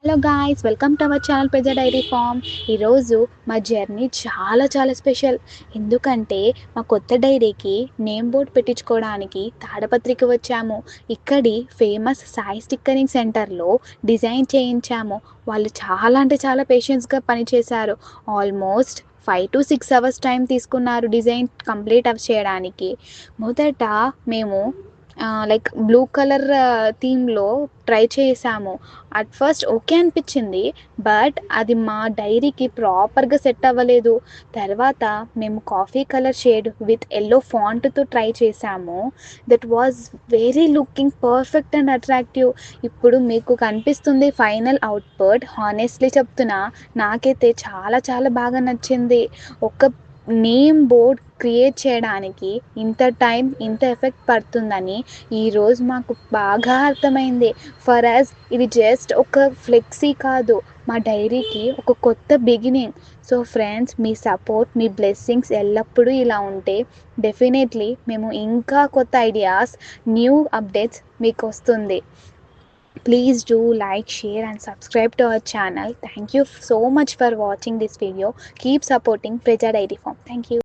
Hello guys, welcome to our channel ప్రజా dairy farm. ఈరోజు మా జర్నీ చాలా స్పెషల్. ఎందుకంటే మా కొత్త డైరీకి నేమ్ బోర్డ్ పెట్టించుకోవడానికి తాడపత్రికి వచ్చాము. ఇక్కడి ఫేమస్ సాయి స్టిక్కరింగ్ సెంటర్లో డిజైన్ చేయించాము. వాళ్ళు చాలా పేషెన్స్గా పనిచేశారు. ఆల్మోస్ట్ 5 to 6 hours టైం తీసుకున్నారు డిజైన్ కంప్లీట్ చేయడానికి. మొదట మేము లైక్ బ్లూ కలర్ థీమ్లో ట్రై చేసాము. అట్ ఫస్ట్ ఓకే అనిపించింది, బట్ అది మా డైరీకి ప్రాపర్గా సెట్ అవ్వలేదు. తర్వాత మేము coffee colour shade with yellow ఫాంట్తో ట్రై చేసాము. That was very looking perfect and attractive. ఇప్పుడు మీకు కనిపిస్తుంది ఫైనల్ అవుట్పుట్. హానెస్ట్లీ చెప్తున్నా, నాకైతే చాలా బాగా నచ్చింది. ఒక నేమ్ బోర్డ్ క్రియేట్ చేయడానికి ఇంత టైం, ఇంత ఎఫెక్ట్ పడుతుందని ఈరోజు మాకు బాగా అర్థమైంది. ఫర్ అస్ ఇది జస్ట్ ఒక ఫ్లెక్సీ కాదు, మా డైరీకి ఒక కొత్త బిగినింగ్. సో ఫ్రెండ్స్, మీ సపోర్ట్, మీ బ్లెస్సింగ్స్ ఎల్లప్పుడూ ఇలా ఉంటే డెఫినెట్లీ మేము ఇంకా కొత్త ఐడియాస్, న్యూ అప్డేట్స్ మీకు వస్తుంది. Please do like, share and subscribe to our channel. Thank you so much for watching this video. Keep supporting Preja Dairy Farm. Thank you.